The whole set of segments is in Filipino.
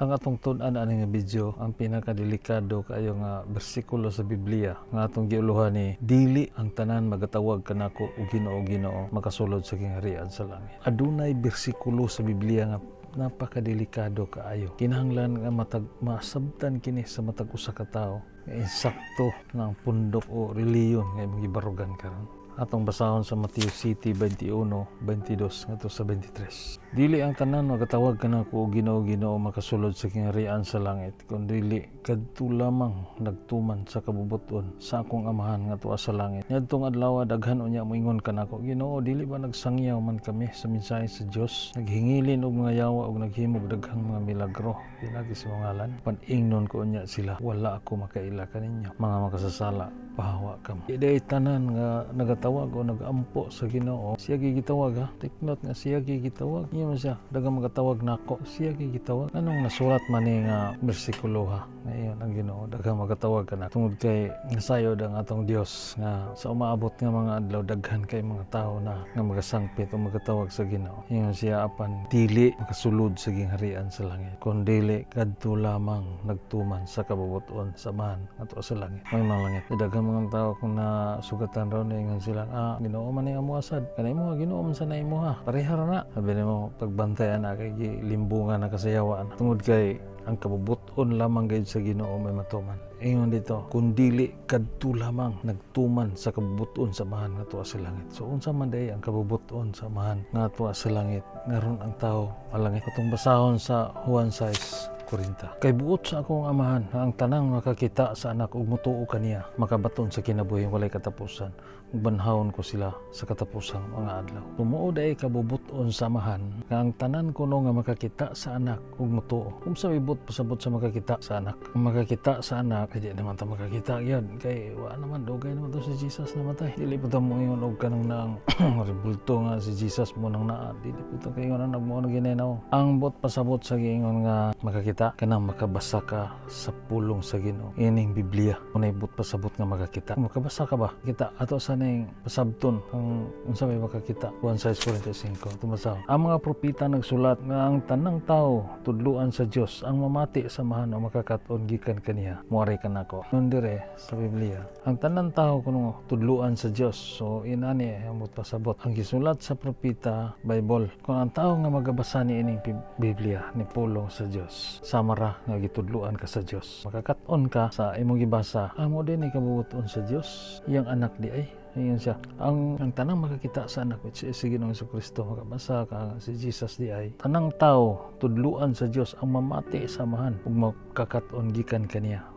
Ang atong tun-an ani nga video, ang pinakadelikado kayo nga bersikulo sa Biblia nga atong giuluhan ni dili ang tanan magatawag kanako og Ginoo makasulod sa kingharian sa langit. Adunay bersikulo sa Biblia nga napakadelikado kaayo. Kinahanglan nga masabtan kini sa matag usa ka tawo nga insakto ng pundok o reliyon nga imong gibarugan karon. Atong basahon sa Mateo City 21:22 ngadto sa 23. Dili ang tanan magatawag kanako og Ginoo makasulod sa kingharian sa langit, kundi kadto lamang nagtuman sa kabubuton sa akong amahan nga tuwa sa langit. Ngadtong adlaw daghan unya moingon kanako, Ginoo, dili ba nagsangyaw man kami sa mensahe sa Dios, naghingilin og mga yawa ug naghimog daghang mga milagro pinagi sa ngalan? Paningnon ko unya sila, wala ako makaila kaninyo, mga makasasala, pahawa kamo. Di tanan nga nagatawag o nagampo sa Ginoo, siya gigitawag ha. Take note nga siya gigitawag. Iya man siya, dagang magatawag nako, siya gigitawag. Anong nasulat man ni nga bersikulo ha? Ngayon ang Ginoo, dagang magatawag ka na. Tungod kay nasayod ang atong Dios nga sa umaabot nga mga adlaw daghan kay mga tao na nga magasangpit o magatawag sa Ginoo. Ingon siya apan dili makasulod sa gingharian sa langit, kun dili kadto lamang nagtuman sa kabubuton sa man ato sa langit. May mga langit. Daghang mga tao kung nasugatan raw na ingon sila, Ginoo man ni amuasad. Kanay mo Ginoo man sa naimo ha. Pareha ra na. Sabi nimo pagbantayan na kay limbungan na kasayawaan. Tungod kay ang kabubuton lamang gayud sa Ginoo may matuman. Ingon dito, kung dili kadto lamang nagtuman sa kabubuton sa mahan nga tuwa sa langit. So unsa man day ang kabubuton sa mahan nga tuwa sa langit, ngaron ang tao malangit. Atong basahon sa Juan 6:40. Kay buot sa akong amahan ang tanang makakita sa anak ug mutuo kaniya, makabaton sa kinabuhi walay katapusan, ug banhawon ko sila sa katapusang mga adlaw. Tumuod ay kabubuton sa amahan nga ang tanan kuno nga makakita sa anak ug mutuo. Kung sa ibot pasabot sa makakita sa anak, ang makakita sa anak kay di naman ta makakita gyud kay wa naman dugay naman to si Jesus namatay. Dili pa ta mo ingon og kanang nang rebulto nga si Jesus mo nang naa. Dili pa ta kay ingon nagmo na ginenaw. Ang bot pasabot sa giingon nga makakita kanang makabasa ka sa pulong sa Ginoo. Ining Biblia unay bot pasabot nga makakita. Makabasa ka ba? Kita ato sa ning pasabton ang unsa may makakita. Juan 6:45 tumasaw. Ang mga propeta nagsulat nga ang tanang tao tudluan sa Dios ang mamati sa mahan o makakaton gikan kaniya. Muari kanako. Nun dire sa Biblia. Ang tanang tao kuno tudluan sa Dios. So inani ang pasabot ang gisulat sa propeta Bible. Kung ang tao nga magabasa ni ining Biblia ni pulong sa Dios, samara nga gitudluan ka sa Dios. Makakaton ka sa imong gibasa. Amo din ikabubuton sa Dios. Iyang anak di ay ayun siya. Ang tanang makakita sa anak which is si Ginoong Jesucristo, makabasa ka si Jesus di ay tanang tao tudluan sa Dios ang mamati sa amahan ug makakaton gikan kaniya.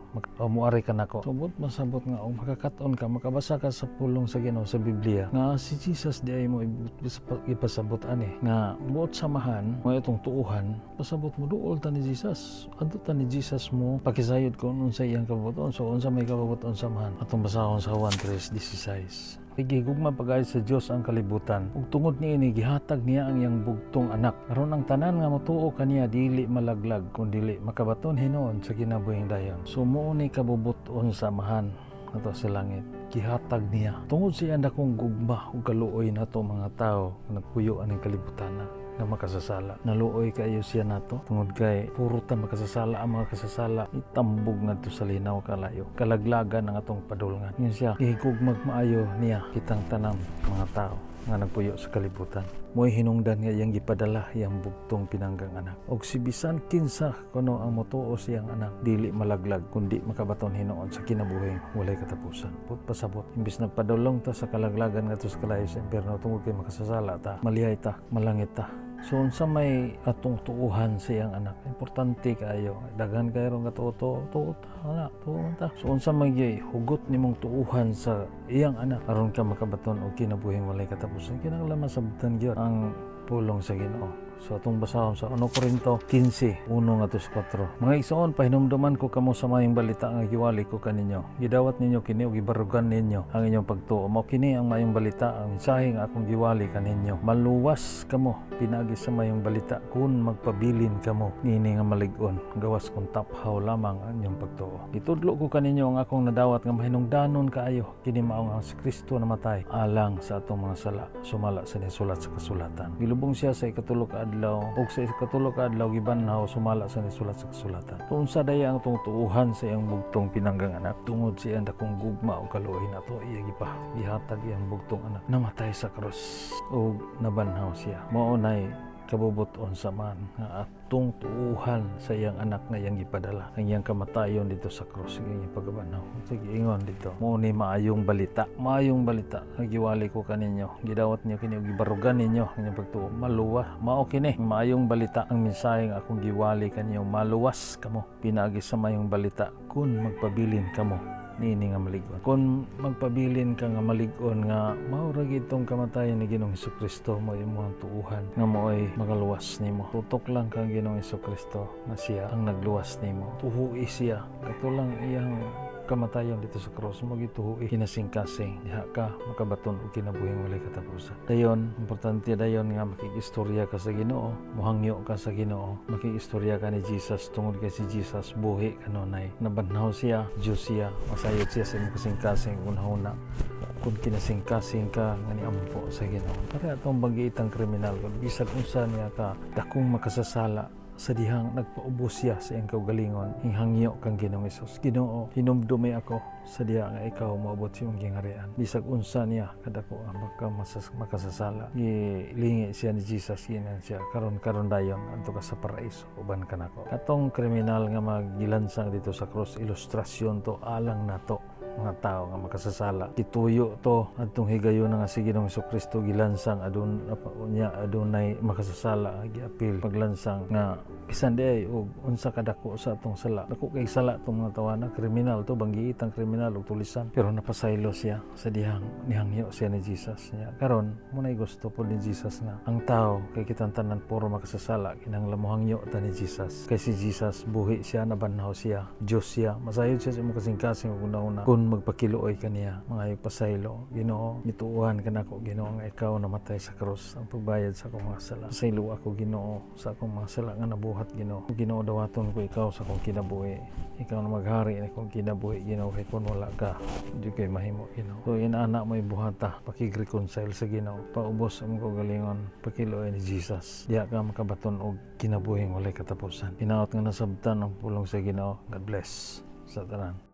Muari ka nako. Subot masabot nga og makakaton ka, makabasa ka sa pulong sa Ginoo sa Biblia nga si Jesus di ay mo ipasabot ani nga buot samahan mo itong tuuhan pasabot mo duol ta ni Jesus. Adto ta ni Jesus mo pakisayod kung unsa iyang kabubuton. So unsa may kabubuton samahan atong basahon sa Juan 3:16. Gigugma pagay sa Dios ang kalibutan ug tungod niini gihatag niya ang iyang bugtong anak aron ang tanan nga motuo kaniya dili malaglag kun dili makabaton hinuon sa kinabuhing dayon. Sumuo ni kabubuton sa amahan ato sa langit, gihatag niya tungod sa iyang dakong gugma ug kaluoy nato mga tawo nagpuyo aning kalibutan na makasasala. Naluoy kayo siya nato tungod kay puro ta makasasala. Ang mga kasasala itambog ngadto sa linaw kalayo, kalaglagan ang atong padulngan. Yun siya gihigugmag maayo niya kitang tanang mga tao nga nagpuyo sa kalibutan. Mo'y hinungdan nga iyang gipadala iyang bugtong pinanggang anak. Og si bisan kinsa kuno ang motuo siyang anak dili malaglag kundi makabaton hinuon sa kinabuhing walay katapusan. Put pasabot imbis nagpadulong ta sa kalaglagan ngadto sa kalayo sa impierno tungod kay makasasala ta, malihay ta, malangit ta. So unsa may atong tuuhan sa iyang anak, importante kayo. Daghan kayo nga tuo ta. So unsa may hugot nimong tuuhan sa iyang anak aron ka makabaton og kinabuhing walay katapusan. Kinahanglan masabtan gyud ang pulong sa Ginoo. So atong basahon sa 1 Corinto 15:1-4. Mga igsoon, pahinumduman ko kamo sa mayong balita nga giwali ko kaninyo. Gidawat ninyo kini ug gibarugan ninyo ang inyong pagtuo. Mao kini ang mayong balita, ang mensahe nga akong giwali kaninyo. Maluwas kamo pinagi sa mayong balita kun magpabilin kamo niini nga malig-on. Gawas kung taphaw lamang ang inyong pagtuo. Gitudlo ko kaninyo ang akong nadawat nga mahinungdanon kaayo. Kini mao nga si Kristo namatay alang sa atong mga sala, sumala sa nisulat sa kasulatan. Subong siya sa ikatulo ka adlaw ug sa ikatulo ka adlaw gibanhaw sumala sa nisulat sa kasulatan. Unsa daya ang tungtuuhan sa iyang bugtong pinanggang anak tungod sa iyang dakong gugma o kaluoy nato iya gihatag iyang bugtong anak namatay sa krus ug nabanhaw siya. Mao nay kabubuton sa man nga atong tuuhan sa iyang anak nga iyang gipadala ang iyang kamatayon dito sa krus iyang pagabanaw. Sige ingon dito mo ni maayong balita nga giwali ko kaninyo, gidawat niyo kini ug gibarugan ninyo ang pagtuo maluwa mao kini maayong balita ang mensahe nga akong giwali kanyo maluwas kamo pinaagi sa mayong balita kun magpabilin kamo niini nga malig-on. Kung magpabilin ka nga malig-on nga mao ra gid tong kamatayon ni Ginoong Hesukristo mo imong tuuhan nga mo'y magaluwas nimo. Tutok lang kang Ginoong Hesukristo nga siya ang nagluwas nimo. Tuhui siya katulang iyang kamatayon dito sa cross mo gituhui kinasing-kasing diha ka makabaton og kinabuhing walay katapusan. Dayon importante dayon nga makikistorya ka sa Ginoo, mohangyo ka sa Ginoo, makikistorya ka ni Jesus tungod kay si Jesus buhi kanunay nabanhaw siya, Dios siya, masayod siya sa imong kasing-kasing una-una. Kung kinasing-kasing ka nga niampo sa Ginoo. Para atong banggiitang kriminal kung bisag unsa niya ka dakong makasasala sa dihang nagpaubos siya sa iyang kaugalingon hinghangyo kang Ginoong Hesus. Ginoo, hinumdumi ako sa diha nga ikaw maabot sa iyong gingharian. Bisag unsa niya kadako ang makasasala. Gilingi siya ni Jesus ginan siya karon dayon adto ka sa paraiso uban kanako. Atong kriminal nga magilansang dito sa cross ilustrasyon to alang nato mga tao nga makasasala. Kituyo to adtong higayon nga si Ginoong Hesukristo gilansang adunay makasasala giapil paglansang nga bisan di og unsa kadako sa atong sala. Dako kay sala tong mga tawana kriminal to banggiitang kriminal og tulisan pero napasaylo siya sa dihang nihangyo siya ni Jesus niya. Karon mo nay gusto po ni Jesus nga ang tao kay kitang tanan puro makasasala kinahanglan mohangyo ta ni Jesus. Kay si Jesus buhi siya nabanhaw siya, Dios siya, masayod siya sa imong kasing-kasing ug una-una magpakiluoy kaniya mga pasaylo. Ginoo mituuhan kanako Ginoo nga ikaw namatay sa krus ang pagbayad sa akong mga sala. Pasaylo ako Ginoo sa akong mga sala nga nabuhat Ginoo. Ginoo dawaton ko ikaw sa akong kinabuhi. Ikaw na maghari na akong kinabuhi Ginoo kay kun wala ka di kay mahimo Ginoo. So inaana mo ibuhata pakig-reconcile sa Ginoo. Paubos ang kaugalingon pakiluoy ni Jesus. Diha ka makabaton og kinabuhing walay katapusan. Hinaot nga nasabtan ang pulong sa Ginoo. God bless sa tanan.